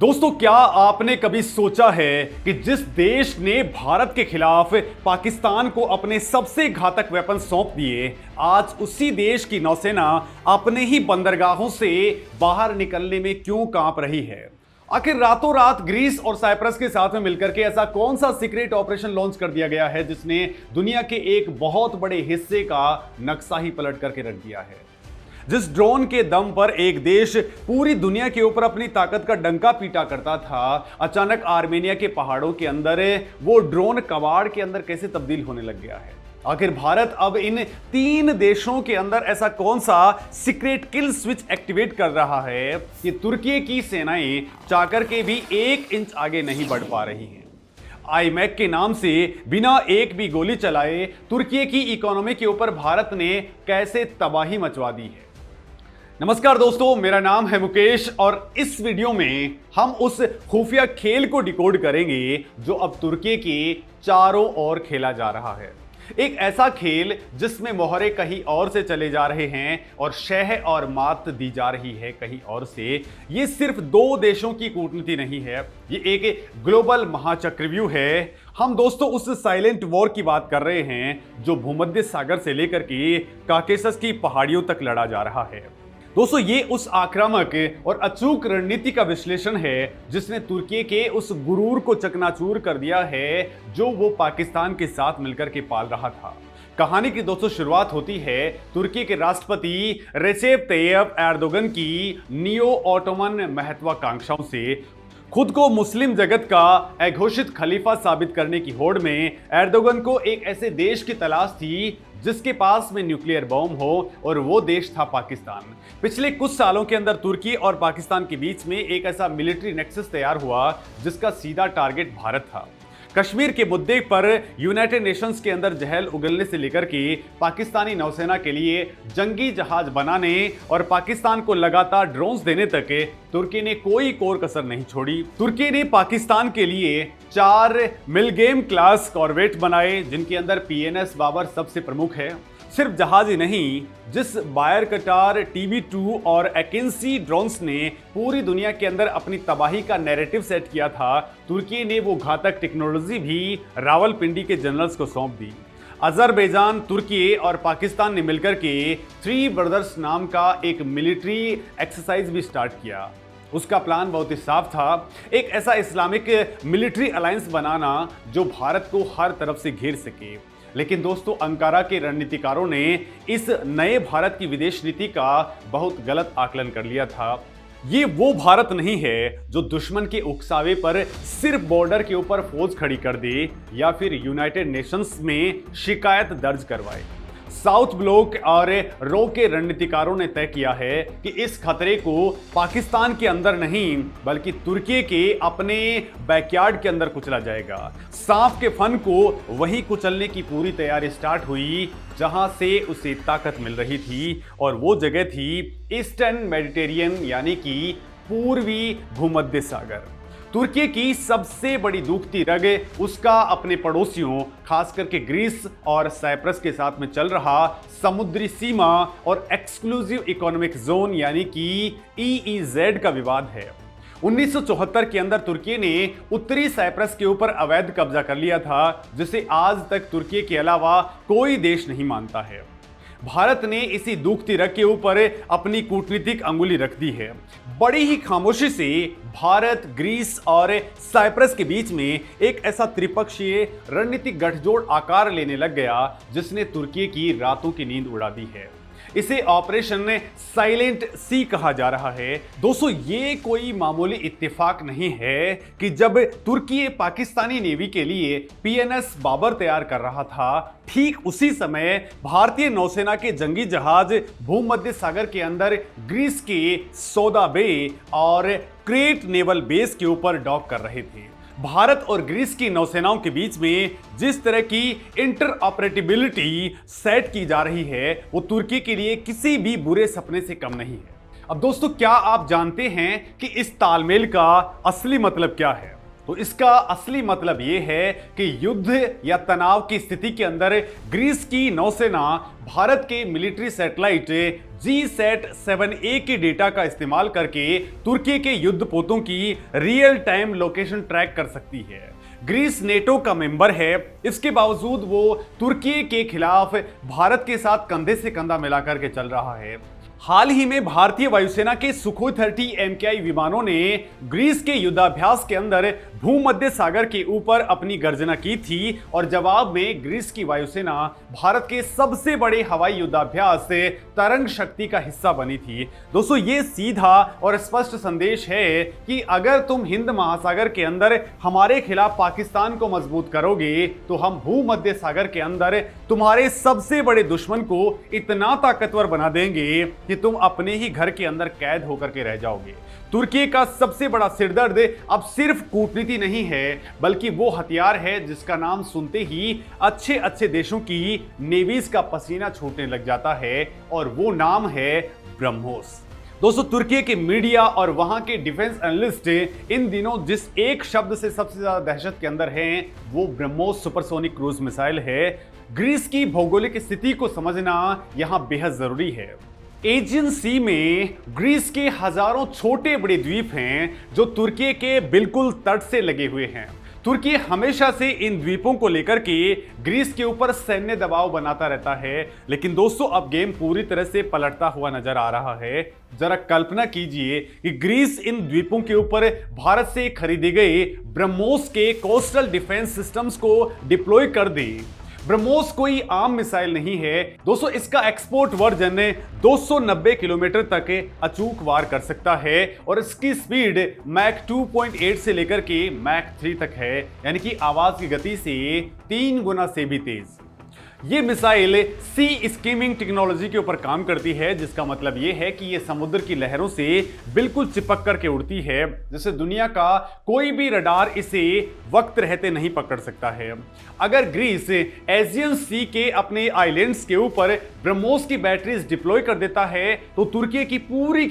दोस्तों, क्या आपने कभी सोचा है कि जिस देश ने भारत के खिलाफ पाकिस्तान को अपने सबसे घातक वेपन सौंप दिए, आज उसी देश की नौसेना अपने ही बंदरगाहों से बाहर निकलने में क्यों कांप रही है? आखिर रातों रात ग्रीस और साइप्रस के साथ में मिलकर के ऐसा कौन सा सीक्रेट ऑपरेशन लॉन्च कर दिया गया है जिसने दुनिया के एक बहुत बड़े हिस्से का नक्शा ही पलट करके रख दिया है? जिस ड्रोन के दम पर एक देश पूरी दुनिया के ऊपर अपनी ताकत का डंका पीटा करता था, अचानक आर्मेनिया के पहाड़ों के अंदर वो ड्रोन कबाड़ के अंदर कैसे तब्दील होने लग गया है? आखिर भारत अब इन 3 देशों के अंदर ऐसा कौन सा सीक्रेट किल स्विच एक्टिवेट कर रहा है कि तुर्की की सेनाएं चाकर के भी 1 इंच आगे नहीं बढ़ पा रही हैं? आईमैक के नाम से बिना एक भी गोली चलाए तुर्की की इकोनॉमी के ऊपर भारत ने कैसे तबाही मचवा दी है? नमस्कार दोस्तों, मेरा नाम है मुकेश और इस वीडियो में हम उस खुफिया खेल को डिकोड करेंगे जो अब तुर्की के चारों ओर खेला जा रहा है। एक ऐसा खेल जिसमें मोहरे कहीं और से चले जा रहे हैं और शह और मात दी जा रही है कहीं और से। ये सिर्फ 2 देशों की कूटनीति नहीं है, ये एक ग्लोबल महाचक्रव्यूह है। हम दोस्तों उस साइलेंट वॉर की बात कर रहे हैं जो भूमध्य सागर से लेकर के काकेशस की पहाड़ियों तक लड़ा जा रहा है। दोस्तों, ये उस आक्रामक और अचूक रणनीति का विश्लेषण है जिसने तुर्की के उस गुरूर को चकनाचूर कर दिया है जो वो पाकिस्तान के साथ मिलकर के पाल रहा था। कहानी की दोस्तों शुरुआत होती है तुर्की के राष्ट्रपति रेसेप तैयब एर्दोगन की नियो ऑटोमन महत्वाकांक्षाओं से। खुद को मुस्लिम जगत का घोषित खलीफा साबित करने की होड़ में एर्दोगन को एक ऐसे देश की तलाश थी जिसके पास में न्यूक्लियर बॉम्ब हो, और वो देश था पाकिस्तान। पिछले कुछ सालों के अंदर तुर्की और पाकिस्तान के बीच में एक ऐसा मिलिट्री नेक्सस तैयार हुआ जिसका सीधा टारगेट भारत था। कश्मीर के मुद्दे पर यूनाइटेड नेशंस के अंदर जहल उगलने से लेकर के पाकिस्तानी नौसेना के लिए जंगी जहाज बनाने और पाकिस्तान को लगातार ड्रोन्स देने तक तुर्की ने कोई कोर कसर नहीं छोड़ी। तुर्की ने पाकिस्तान के लिए 4 मिलगेम क्लास कॉर्वेट बनाए जिनके अंदर पीएनएस बाबर सबसे प्रमुख है। सिर्फ जहाज ही नहीं, जिस बायर कटार TB2 और एकेंसी ड्रोन्स ने पूरी दुनिया के अंदर अपनी तबाही का नैरेटिव सेट किया था, तुर्की ने वो घातक टेक्नोलॉजी भी रावलपिंडी के जनरल्स को सौंप दी। अजरबैजान, तुर्की और पाकिस्तान ने मिलकर के 3 ब्रदर्स नाम का एक मिलिट्री एक्सरसाइज भी स्टार्ट किया। उसका प्लान बहुत ही साफ था, एक ऐसा इस्लामिक मिलिट्री अलायंस बनाना जो भारत को हर तरफ से घेर सके। लेकिन दोस्तों, अंकारा के रणनीतिकारों ने इस नए भारत की विदेश नीति का बहुत गलत आकलन कर लिया था। ये वो भारत नहीं है जो दुश्मन के उकसावे पर सिर्फ बॉर्डर के ऊपर फौज खड़ी कर दे या फिर यूनाइटेड नेशंस में शिकायत दर्ज करवाए। साउथ ब्लॉक और रो के रणनीतिकारों ने तय किया है कि इस खतरे को पाकिस्तान के अंदर नहीं बल्कि तुर्की के अपने बैकयार्ड के अंदर कुचला जाएगा। सांप के फन को वहीं कुचलने की पूरी तैयारी स्टार्ट हुई जहां से उसे ताकत मिल रही थी, और वो जगह थी ईस्टर्न मेडिटेरियन यानी कि पूर्वी भूमध्य सागर। तुर्की की सबसे बड़ी दुखती रग उसका अपने पड़ोसियों खास करके ग्रीस और साइप्रस के साथ में चल रहा समुद्री सीमा और एक्सक्लूसिव इकोनॉमिक जोन यानी कि EEZ का विवाद है। 1974 के अंदर तुर्की ने उत्तरी साइप्रस के ऊपर अवैध कब्जा कर लिया था जिसे आज तक तुर्की के अलावा कोई देश नहीं मानता है। भारत ने इसी दुखती रग के ऊपर अपनी कूटनीतिक अंगुली रख दी है। बड़ी ही खामोशी से भारत, ग्रीस और साइप्रस के बीच में एक ऐसा त्रिपक्षीय रणनीतिक गठजोड़ आकार लेने लग गया जिसने तुर्की की रातों की नींद उड़ा दी है। इसे ऑपरेशन साइलेंट सी कहा जा रहा है। दोस्तों, ये कोई मामूली इत्तेफाक नहीं है कि जब तुर्की पाकिस्तानी नेवी के लिए PNS बाबर तैयार कर रहा था, ठीक उसी समय भारतीय नौसेना के जंगी जहाज भूमध्य सागर के अंदर ग्रीस के सौदा बे और क्रेट नेवल बेस के ऊपर डॉक कर रहे थे। भारत और ग्रीस की नौसेनाओं के बीच में जिस तरह की इंटरऑपरेटिबिलिटी सेट की जा रही है वो तुर्की के लिए किसी भी बुरे सपने से कम नहीं है। अब दोस्तों, क्या आप जानते हैं कि इस तालमेल का असली मतलब क्या है? तो इसका असली मतलब ये है कि युद्ध या तनाव की स्थिति के अंदर ग्रीस की नौसेना भारत के मिलिट्री सैटेलाइट GSAT-7A के डेटा का इस्तेमाल करके तुर्की के युद्धपोतों की रियल टाइम लोकेशन ट्रैक कर सकती है। ग्रीस नेटो का मेंबर है, इसके बावजूद वो तुर्की के खिलाफ भारत के साथ कंधे से कंधा मिलाकर के चल रहा है। हाल ही में भारतीय वायुसेना के सुखोई 30 MKI विमानों ने ग्रीस के युद्धाभ्यास के अंदर भूमध्य सागर के ऊपर अपनी गर्जना की थी और जवाब में ग्रीस की वायुसेना भारत के सबसे बड़े हवाई युद्धाभ्यास से तरंग शक्ति का हिस्सा बनी थी। दोस्तों, ये सीधा और स्पष्ट संदेश है कि अगर तुम हिंद महासागर के अंदर हमारे खिलाफ पाकिस्तान को मजबूत करोगे तो हम भूमध्य सागर के अंदर तुम्हारे सबसे बड़े दुश्मन को इतना ताकतवर बना देंगे कि तुम अपने ही घर के अंदर कैद होकर के रह जाओगे। तुर्की का सबसे बड़ा सिरदर्द अब सिर्फ कूटनीति नहीं है, बल्कि वो हथियार है जिसका नाम सुनते ही अच्छे अच्छे देशों की नेवीज का पसीना छूटने लग जाता है, और वो नाम है ब्रह्मोस। दोस्तों, तुर्की के मीडिया और वहां के डिफेंस एनालिस्ट इन दिनों जिस एक शब्द से सबसे ज्यादा दहशत के अंदर हैं, वो ब्रह्मोस सुपरसोनिक क्रूज मिसाइल है। ग्रीस की भौगोलिक स्थिति को समझना यहां बेहद जरूरी है। एजियन सी में ग्रीस के हजारों छोटे बड़े द्वीप हैं जो तुर्की के बिल्कुल तट से लगे हुए हैं। तुर्की हमेशा से इन द्वीपों को लेकर के ग्रीस के ऊपर सैन्य दबाव बनाता रहता है, लेकिन दोस्तों अब गेम पूरी तरह से पलटता हुआ नजर आ रहा है। जरा कल्पना कीजिए कि ग्रीस इन द्वीपों के ऊपर भारत से खरीदे गए ब्रह्मोस के कोस्टल डिफेंस सिस्टम्स को डिप्लॉय कर दे। ब्रह्मोस कोई आम मिसाइल नहीं है दोस्तों, इसका एक्सपोर्ट वर्जन 290 किलोमीटर तक अचूक वार कर सकता है और इसकी स्पीड मैक 2.8 से लेकर के मैक 3 तक है, यानी कि आवाज की गति से 3 गुना से भी तेज। ये मिसाइल सी स्कीमिंग टेक्नोलॉजी के ऊपर काम करती है, जिसका मतलब ये है कि ये समुद्र की लहरों से बिल्कुल चिपक करके उड़ती है, जिससे दुनिया का कोई भी रडार इसे वक्त रहते नहीं पकड़ सकता है। अगर ग्रीस एजियन सी के अपने आइलैंड्स के ऊपर ब्रह्मोस की बैटरीज डिप्लॉय कर देता है तो तुर्की की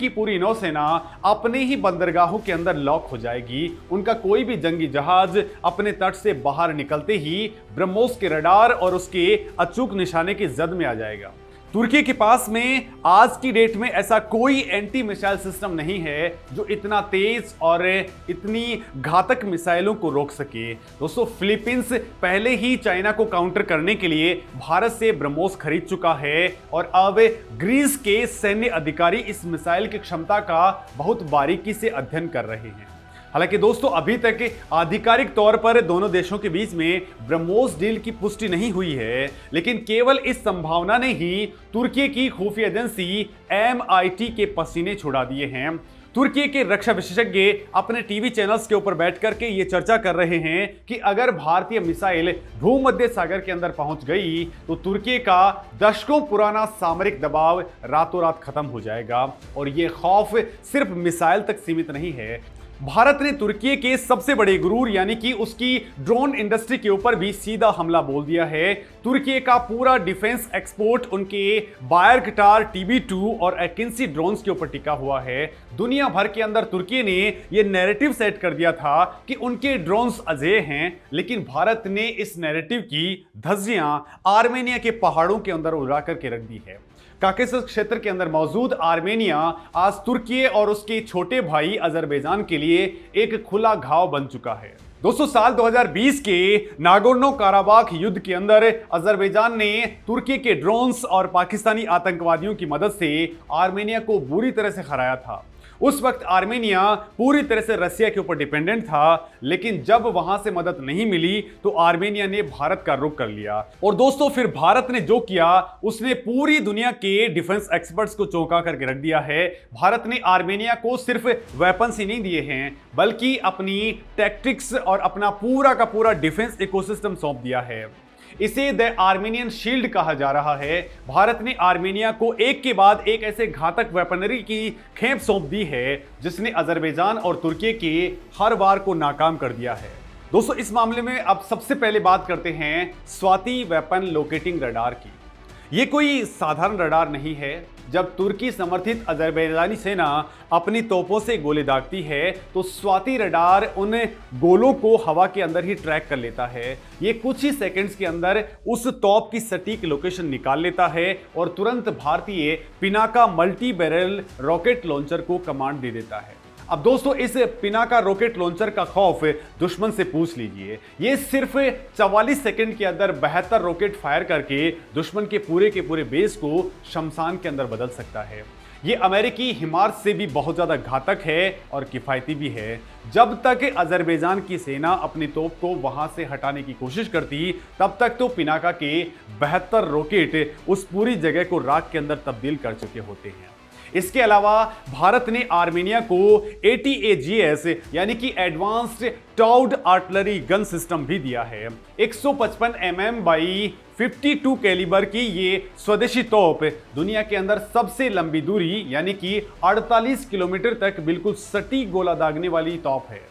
पूरी नौसेना अपने ही बंदरगाहों के अंदर लॉक हो जाएगी। उनका कोई भी जंगी जहाज अपने तट से बाहर निकलते ही ब्रह्मोस के रडार और उसके अचूक निशाने की जद में आ जाएगा। तुर्की के पास में आज की डेट में ऐसा कोई एंटी मिसाइल सिस्टम नहीं है जो इतना तेज और इतनी घातक मिसाइलों को रोक सके। दोस्तों, फिलीपींस पहले ही चाइना को काउंटर करने के लिए भारत से ब्रह्मोस खरीद चुका है और अब ग्रीस के सैन्य अधिकारी इस मिसाइल की क्षमता का बहुत बारीकी से अध्ययन कर रहे हैं। हालांकि दोस्तों, अभी तक आधिकारिक तौर पर दोनों देशों के बीच में ब्रह्मोस डील की पुष्टि नहीं हुई है, लेकिन केवल इस संभावना ने ही तुर्की की खुफिया एजेंसी MIT के पसीने छुड़ा दिए हैं। तुर्की के रक्षा विशेषज्ञ अपने टीवी चैनल्स के ऊपर बैठ करके ये चर्चा कर रहे हैं कि अगर भारतीय मिसाइल भूमध्य सागर के अंदर पहुंच गई तो तुर्की का दशकों पुराना सामरिक दबाव रातों रात खत्म हो जाएगा। और ये खौफ सिर्फ मिसाइल तक सीमित नहीं है, भारत ने तुर्की के सबसे बड़े गुरूर यानी कि उसकी ड्रोन इंडस्ट्री के ऊपर भी सीधा हमला बोल दिया है। तुर्की का पूरा डिफेंस एक्सपोर्ट उनके बायरकटार TB2 और एकिंसी ड्रोन्स के ऊपर टिका हुआ है। दुनिया भर के अंदर तुर्की ने यह नैरेटिव सेट कर दिया था कि उनके ड्रोन्स अजेय हैं, लेकिन भारत ने इस नैरेटिव की धज्जियां आर्मेनिया के पहाड़ों के अंदर उड़ा करके रख दी है। काकेसस क्षेत्र के अंदर मौजूद आर्मेनिया आज तुर्की और उसके छोटे भाई अजरबैजान के लिए एक खुला घाव बन चुका है। दोस्तों, साल 2020 के नागोर्नो काराबाख युद्ध के अंदर अजरबैजान ने तुर्की के ड्रोन्स और पाकिस्तानी आतंकवादियों की मदद से आर्मेनिया को बुरी तरह से हराया था। उस वक्त आर्मेनिया पूरी तरह से रसिया के ऊपर डिपेंडेंट था, लेकिन जब वहां से मदद नहीं मिली तो आर्मेनिया ने भारत का रुख कर लिया। और दोस्तों, फिर भारत ने जो किया उसने पूरी दुनिया के डिफेंस एक्सपर्ट्स को चौंका करके रख दिया है। भारत ने आर्मेनिया को सिर्फ वेपन्स ही नहीं दिए हैं, बल्कि अपनी टैक्टिक्स और अपना पूरा का पूरा डिफेंस इकोसिस्टम सौंप दिया है। इसे द आर्मेनियन शील्ड कहा जा रहा है। भारत ने आर्मेनिया को एक के बाद एक ऐसे घातक वेपनरी की खेप सौंप दी है जिसने अजरबैजान और तुर्की के हर वार को नाकाम कर दिया है। दोस्तों, इस मामले में अब सबसे पहले बात करते हैं स्वाति वेपन लोकेटिंग रडार की। ये कोई साधारण रडार नहीं है। जब तुर्की समर्थित अजरबैजानी सेना अपनी तोपों से गोले दागती है तो स्वाति रडार उन गोलों को हवा के अंदर ही ट्रैक कर लेता है। ये कुछ ही सेकंड्स के अंदर उस तोप की सटीक लोकेशन निकाल लेता है और तुरंत भारतीय Pinaka multi barrel rocket launcher को कमांड दे देता है। अब दोस्तों, इस पिनाका रॉकेट लॉन्चर का खौफ दुश्मन से पूछ लीजिए। ये सिर्फ 44 सेकंड के अंदर 72 रॉकेट फायर करके दुश्मन के पूरे बेस को शमशान के अंदर बदल सकता है। ये अमेरिकी हिमार्स से भी बहुत ज्यादा घातक है और किफायती भी है। जब तक अजरबैजान की सेना अपनी तोप को वहां से हटाने की कोशिश करती, तब तक तो पिनाका के 72 रॉकेट उस पूरी जगह को राख के अंदर तब्दील कर चुके होते हैं। इसके अलावा भारत ने आर्मेनिया को ATAGS यानी कि advanced towed artillery gun system भी दिया है। 155 mm बाई 52 कैलिबर की ये स्वदेशी तोप दुनिया के अंदर सबसे लंबी दूरी यानी कि 48 किलोमीटर तक बिल्कुल सटीक गोला दागने वाली तोप है।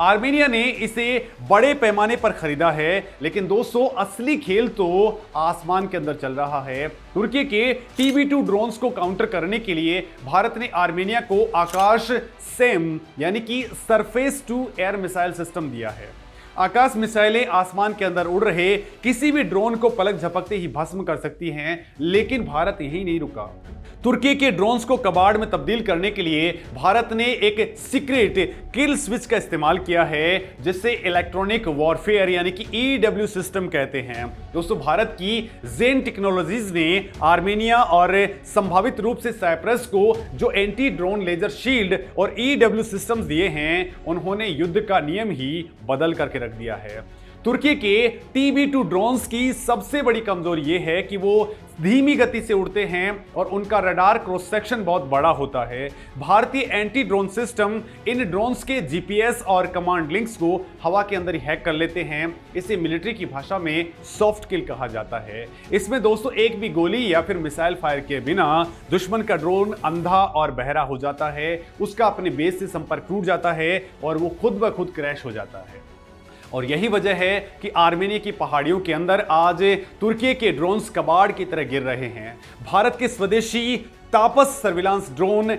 आर्मेनिया ने इसे बड़े पैमाने पर खरीदा है, लेकिन दोस्तों असली खेल तो आसमान के अंदर चल रहा है। तुर्की के TB2 ड्रोन्स को काउंटर करने के लिए भारत ने आर्मेनिया को आकाश सेम यानी कि surface to air missile system दिया है। आकाश मिसाइलें आसमान के अंदर उड़ रहे किसी भी ड्रोन को पलक झपकते ही भस्म कर सकती हैं, लेकिन भारत यही नहीं रुका। तुर्की के ड्रोन्स को कबाड़ में तब्दील करने के लिए भारत ने एक सीक्रेट किल स्विच का इस्तेमाल किया है, जिससे इलेक्ट्रॉनिक वॉरफेयर यानी कि EW सिस्टम कहते हैं। दोस्तों, भारत की जेन टेक्नोलॉजीज ने आर्मेनिया और संभावित रूप से साइप्रस को जो एंटी ड्रोन लेजर शील्ड और EW सिस्टम्स दिए हैं, उन्होंने युद्ध का नियम ही बदल करके रख दिया है। तुर्की के TB2 ड्रोन्स की सबसे बड़ी कमजोरी यह है कि वो धीमी गति से उड़ते हैं और उनका रडार क्रॉस सेक्शन बहुत बड़ा होता है। भारतीय anti drone system in drones के GPS और कमांड लिंक्स को हवा के अंदर ही हैक कर लेते हैं। इसे मिलिट्री की भाषा में सॉफ्ट किल कहा जाता है। इसमें दोस्तों एक भी गोली या फिर मिसाइल फायर किए बिना दुश्मन का ड्रोन अंधा और बहरा हो जाता है, उसका अपने बेस से संपर्क टूट जाता है और वो खुद ब खुद क्रैश हो जाता है। और यही वजह है कि आर्मेनिया की पहाड़ियों के अंदर आज तुर्की के ड्रोन्स कबाड़ की तरह गिर रहे हैं। भारत के स्वदेशी तापस सर्विलांस ड्रोन,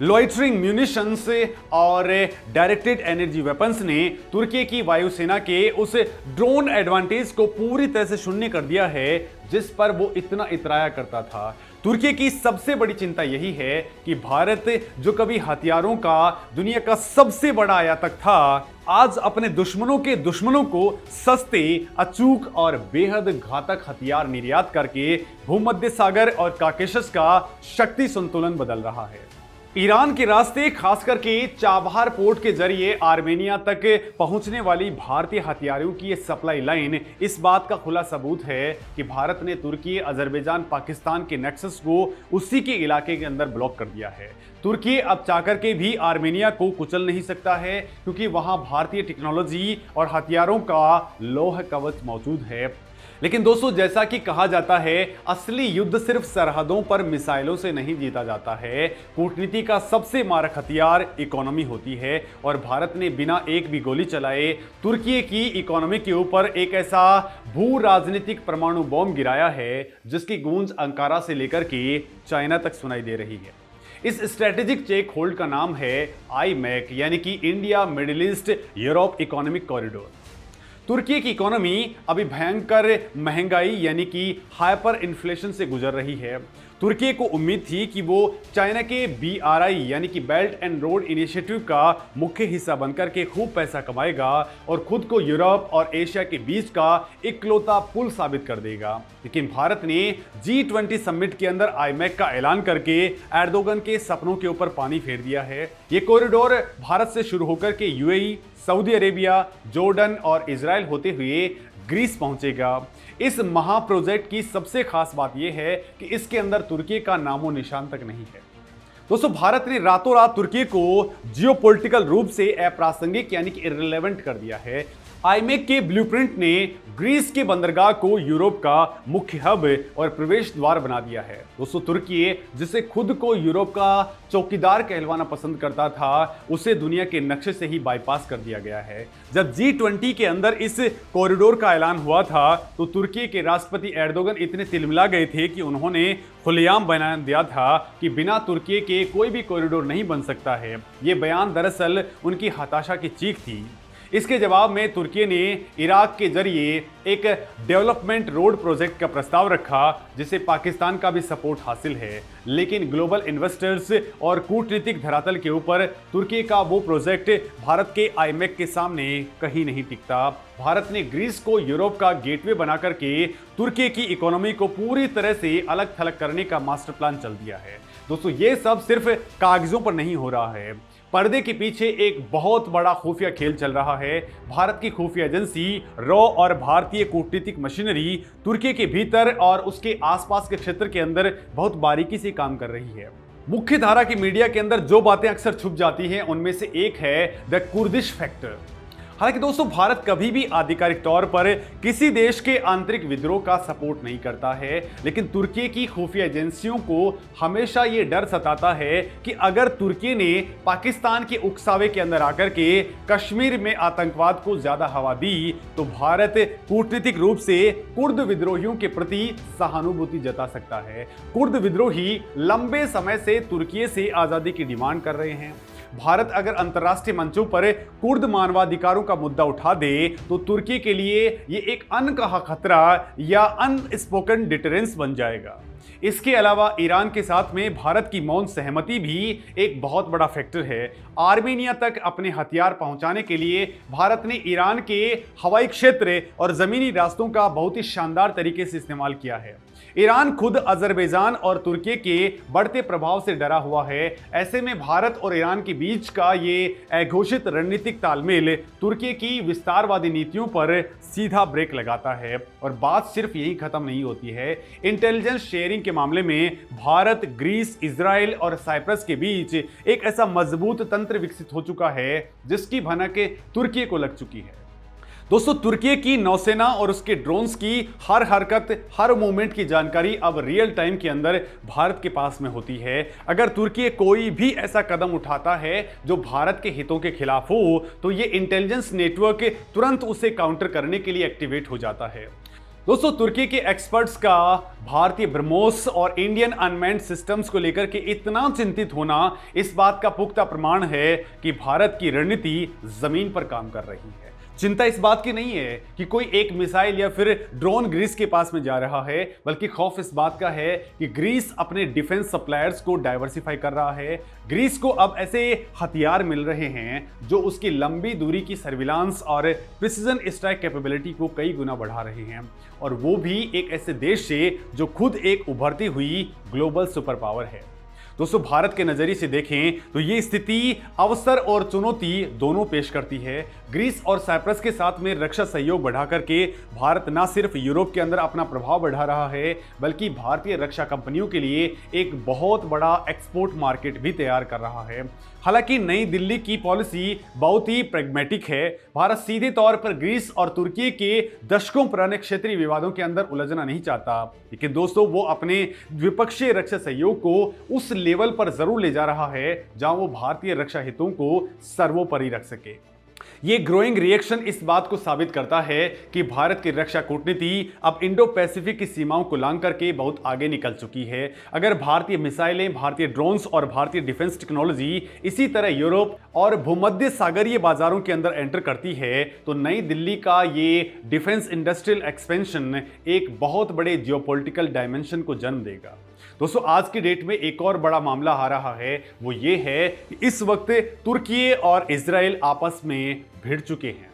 लॉइटरिंग म्यूनिशंस और डायरेक्टेड एनर्जी वेपन्स ने तुर्की की वायुसेना के उस ड्रोन एडवांटेज को पूरी तरह से शून्य कर दिया है, जिस पर वो इतना इतराया करता था। तुर्की की सबसे बड़ी चिंता यही है कि भारत, जो कभी हथियारों का दुनिया का सबसे बड़ा आयातक था, आज अपने दुश्मनों के दुश्मनों को सस्ते, अचूक और बेहद घातक हथियार निर्यात करके भूमध्य सागर और काकेशस का शक्ति संतुलन बदल रहा है। ईरान के रास्ते, खास करके चाबहार पोर्ट के जरिए आर्मेनिया तक पहुंचने वाली भारतीय हथियारों की ये सप्लाई लाइन इस बात का खुला सबूत है कि भारत ने तुर्की, अजरबैजान, पाकिस्तान के नेक्सस को उसी के इलाके के अंदर ब्लॉक कर दिया है। तुर्की अब चाहकर के भी आर्मेनिया को कुचल नहीं सकता है, क्योंकि वहां भारतीय टेक्नोलॉजी और हथियारों का लौह कवच मौजूद है। लेकिन दोस्तों, जैसा कि कहा जाता है, असली युद्ध सिर्फ सरहदों पर मिसाइलों से नहीं जीता जाता है। कूटनीति का सबसे मारक हथियार इकोनॉमी होती है, और भारत ने बिना एक भी गोली चलाए तुर्की की इकोनॉमी के ऊपर एक ऐसा भू राजनीतिक परमाणु बॉम्ब गिराया है जिसकी गूंज अंकारा से लेकर के चाइना तक सुनाई दे रही है। इस स्ट्रेटेजिक चेक होल्ड का नाम है IMEC यानी कि India Middle East Europe economic corridor. तुर्की की इकोनॉमी अभी भयंकर महंगाई यानी कि हाइपर इन्फ्लेशन से गुजर रही है। तुर्की को उम्मीद थी कि वो चाइना के BRI यानी कि बेल्ट एंड रोड इनिशिएटिव का मुख्य हिस्सा बनकर के खूब पैसा कमाएगा और खुद को यूरोप और एशिया के बीच का इकलौता पुल साबित कर देगा। लेकिन भारत ने G20 समिट के अंदर IMEC का ऐलान करके एर्दोगन के सपनों के ऊपर पानी फेर दिया है। ये कॉरिडोर भारत से शुरू होकर के UAE, सऊदी अरेबिया, जॉर्डन और इजराइल होते हुए ग्रीस पहुंचेगा। इस महा प्रोजेक्ट की सबसे खास बात यह है कि इसके अंदर तुर्की का नामो निशान तक नहीं है। दोस्तों, भारत ने रातों रात तुर्की को जियोपॉलिटिकल रूप से अप्रासंगिक यानी कि इररिलेवेंट कर दिया है। आईमेक के ब्लूप्रिंट ने ग्रीस के बंदरगाह को यूरोप का मुख्य हब और प्रवेश द्वार बना दिया है। दोस्तों तुर्की जिसे खुद को यूरोप का चौकीदार कहलवाना पसंद करता था, उसे दुनिया के नक्शे से ही बाईपास कर दिया गया है। जब G20 के अंदर इस कॉरिडोर का ऐलान हुआ था तो तुर्की के राष्ट्रपति एर्दोगन इतने तिलमिला गए थे कि उन्होंने खुलेआम बयान दिया था कि बिना तुर्की के कोई भी कॉरिडोर नहीं बन सकता है। ये बयान दरअसल उनकी हताशा की चीख थी। इसके जवाब में तुर्की ने इराक के जरिए एक डेवलपमेंट रोड प्रोजेक्ट का प्रस्ताव रखा जिसे पाकिस्तान का भी सपोर्ट हासिल है, लेकिन ग्लोबल इन्वेस्टर्स और कूटनीतिक धरातल के ऊपर तुर्की का वो प्रोजेक्ट भारत के आईमेक के सामने कहीं नहीं टिकता। भारत ने ग्रीस को यूरोप का गेटवे बना करके तुर्की की इकोनॉमी को पूरी तरह से अलग थलग करने का मास्टर प्लान चल दिया है। दोस्तों ये सब सिर्फ कागजों पर नहीं हो रहा है, पर्दे के पीछे एक बहुत बड़ा खुफिया खेल चल रहा है। भारत की खुफिया एजेंसी रॉ और भारतीय कूटनीतिक मशीनरी तुर्की के भीतर और उसके आसपास के क्षेत्र के अंदर बहुत बारीकी से काम कर रही है। मुख्य धारा की मीडिया के अंदर जो बातें अक्सर छुप जाती हैं उनमें से एक है द कुर्दिश फैक्टर। हालांकि दोस्तों भारत कभी भी आधिकारिक तौर पर किसी देश के आंतरिक विद्रोह का सपोर्ट नहीं करता है, लेकिन तुर्की की खुफिया एजेंसियों को हमेशा ये डर सताता है कि अगर तुर्की ने पाकिस्तान के उकसावे के अंदर आकर के कश्मीर में आतंकवाद को ज्यादा हवा दी तो भारत कूटनीतिक रूप से कुर्द विद्रोहियों के प्रति सहानुभूति जता सकता है। कुर्द विद्रोही लंबे समय से तुर्की से आजादी की डिमांड कर रहे हैं। भारत अगर अंतर्राष्ट्रीय मंचों पर कुर्द मानवाधिकारों का मुद्दा उठा दे तो तुर्की के लिए ये एक अनकहा खतरा या अनस्पोकन डिटरेंस बन जाएगा। इसके अलावा ईरान के साथ में भारत की मौन सहमति भी एक बहुत बड़ा फैक्टर है। आर्मेनिया तक अपने हथियार पहुंचाने के लिए भारत ने ईरान के हवाई क्षेत्र और जमीनी रास्तों का बहुत ही शानदार तरीके से इस्तेमाल किया है। ईरान खुद अजरबैजान और तुर्की के बढ़ते प्रभाव से डरा हुआ है। ऐसे में भारत और ईरान के बीच का ये घोषित रणनीतिक तालमेल तुर्की की विस्तारवादी नीतियों पर सीधा ब्रेक लगाता है। और बात सिर्फ यही खत्म नहीं होती है। इंटेलिजेंस शेयरिंग के मामले में भारत, ग्रीस, इजराइल और साइप्रस के बीच एक ऐसा मजबूत तंत्र विकसित हो चुका है जिसकी भनक तुर्की को लग चुकी है। दोस्तों तुर्की की नौसेना और उसके ड्रोन्स की हर हरकत, हर मूवमेंट की जानकारी अब रियल टाइम के अंदर भारत के पास में होती है। अगर तुर्की कोई भी ऐसा कदम उठाता है जो भारत के हितों के खिलाफ हो तो ये इंटेलिजेंस नेटवर्क तुरंत उसे काउंटर करने के लिए एक्टिवेट हो जाता है। दोस्तों तुर्की के एक्सपर्ट्स का भारतीय ब्रह्मोस और इंडियन अनमैन्ड सिस्टम्स को लेकर के इतना चिंतित होना इस बात का पुख्ता प्रमाण है कि भारत की रणनीति जमीन पर काम कर रही है। चिंता इस बात की नहीं है कि कोई एक मिसाइल या फिर ड्रोन ग्रीस के पास में जा रहा है, बल्कि खौफ इस बात का है कि ग्रीस अपने डिफेंस सप्लायर्स को डाइवर्सिफाई कर रहा है। ग्रीस को अब ऐसे हथियार मिल रहे हैं जो उसकी लंबी दूरी की सर्विलांस और प्रिसीजन स्ट्राइक कैपेबिलिटी को कई गुना बढ़ा रहे हैं, और वो भी एक ऐसे देश से जो खुद एक उभरती हुई ग्लोबल सुपर पावर है। दोस्तों भारत के नजरिए से देखें तो ये स्थिति अवसर और चुनौती दोनों पेश करती है। ग्रीस और साइप्रस के साथ में रक्षा सहयोग बढ़ा करके भारत न सिर्फ यूरोप के अंदर अपना प्रभाव बढ़ा रहा है, बल्कि भारतीय रक्षा कंपनियों के लिए एक बहुत बड़ा एक्सपोर्ट मार्केट भी तैयार कर रहा है। हालांकि नई दिल्ली की पॉलिसी बहुत ही प्रैग्मेटिक है। भारत सीधे तौर पर ग्रीस और तुर्की के दशकों पुराने क्षेत्रीय विवादों के अंदर उलझना नहीं चाहता, लेकिन दोस्तों वो अपने द्विपक्षीय रक्षा सहयोग को उस लेवल पर जरूर ले जा रहा है जहां वो भारतीय रक्षा हितों को सर्वोपरि रख सके। ये ग्रोइंग रिएक्शन इस बात को साबित करता है कि भारत की रक्षा कूटनीति अब इंडो पैसिफिक की सीमाओं को लांघ करके बहुत आगे निकल चुकी है। अगर भारतीय मिसाइलें, भारतीय ड्रोन्स और भारतीय डिफेंस टेक्नोलॉजी इसी तरह यूरोप और भूमध्य सागरीय बाजारों के अंदर एंटर करती है तो नई दिल्ली का ये डिफेंस इंडस्ट्रियल एक्सपेंशन एक बहुत बड़े जियोपॉलिटिकल डायमेंशन को जन्म देगा। दोस्तों आज की डेट में एक और बड़ा मामला आ रहा है, वो ये है कि इस वक्त तुर्की और इजराइल आपस में भिड़ चुके हैं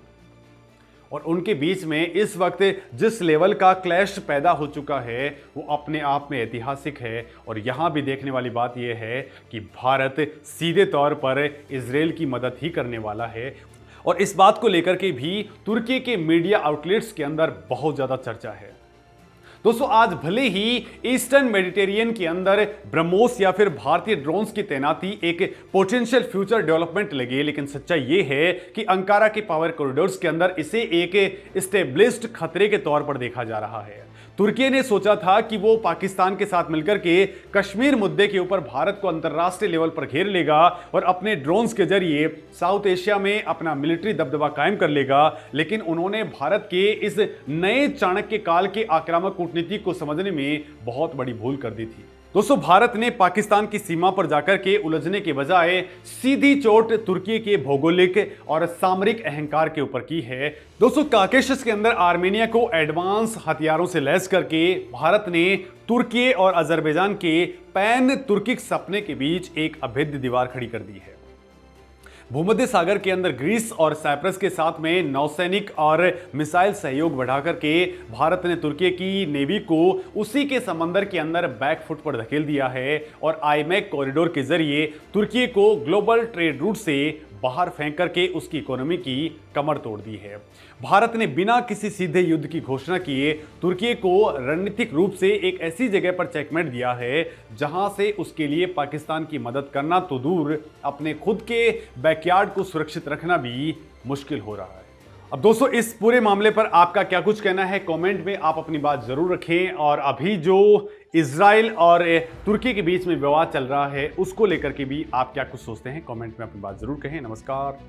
और उनके बीच में इस वक्त जिस लेवल का क्लैश पैदा हो चुका है वो अपने आप में ऐतिहासिक है। और यहाँ भी देखने वाली बात यह है कि भारत सीधे तौर पर इजराइल की मदद ही करने वाला है, और इस बात को लेकर के भी तुर्की के मीडिया आउटलेट्स के अंदर बहुत ज़्यादा चर्चा है। दोस्तों आज भले ही ईस्टर्न मेडिटेरियन के अंदर ब्रह्मोस या फिर भारतीय ड्रोन्स की तैनाती एक पोटेंशियल फ्यूचर डेवलपमेंट लगे, लेकिन सच्चाई ये है कि अंकारा के पावर कॉरिडोर्स के अंदर इसे एक एस्टेब्लिश्ड खतरे के तौर पर देखा जा रहा है। तुर्की ने सोचा था कि वो पाकिस्तान के साथ मिलकर के कश्मीर मुद्दे के ऊपर भारत को अंतरराष्ट्रीय लेवल पर घेर लेगा और अपने ड्रोन्स के जरिए साउथ एशिया में अपना मिलिट्री दबदबा कायम कर लेगा, लेकिन उन्होंने भारत के इस नए चाणक्य काल के आक्रामक कूटनीति को समझने में बहुत बड़ी भूल कर दी थी। दोस्तों भारत ने पाकिस्तान की सीमा पर जाकर के उलझने के बजाय सीधी चोट तुर्की के भौगोलिक और सामरिक अहंकार के ऊपर की है। दोस्तों काकेशस के अंदर आर्मेनिया को एडवांस हथियारों से लैस करके भारत ने तुर्की और अजरबैजान के पैन तुर्किक सपने के बीच एक अभेद्य दीवार खड़ी कर दी है। भूमध्य सागर के अंदर ग्रीस और साइप्रस के साथ में नौसैनिक और मिसाइल सहयोग बढ़ाकर के भारत ने तुर्की की नेवी को उसी के समंदर के अंदर बैकफुट पर धकेल दिया है और आईमैक कॉरिडोर के जरिए तुर्की को ग्लोबल ट्रेड रूट से बाहर फेंक करके उसकी इकोनॉमी की कमर तोड़ दी है। भारत ने बिना किसी सीधे युद्ध की घोषणा किए तुर्की को रणनीतिक रूप से एक ऐसी जगह पर चेकमेट दिया है जहां से उसके लिए पाकिस्तान की मदद करना तो दूर, अपने खुद के बैकयार्ड को सुरक्षित रखना भी मुश्किल हो रहा है। अब दोस्तों इस पूरे मामले पर आपका क्या कुछ कहना है, कमेंट में आप अपनी बात जरूर रखें। और अभी जो इजराइल और तुर्की के बीच में विवाद चल रहा है उसको लेकर के भी आप क्या कुछ सोचते हैं, कमेंट में अपनी बात जरूर कहें। नमस्कार।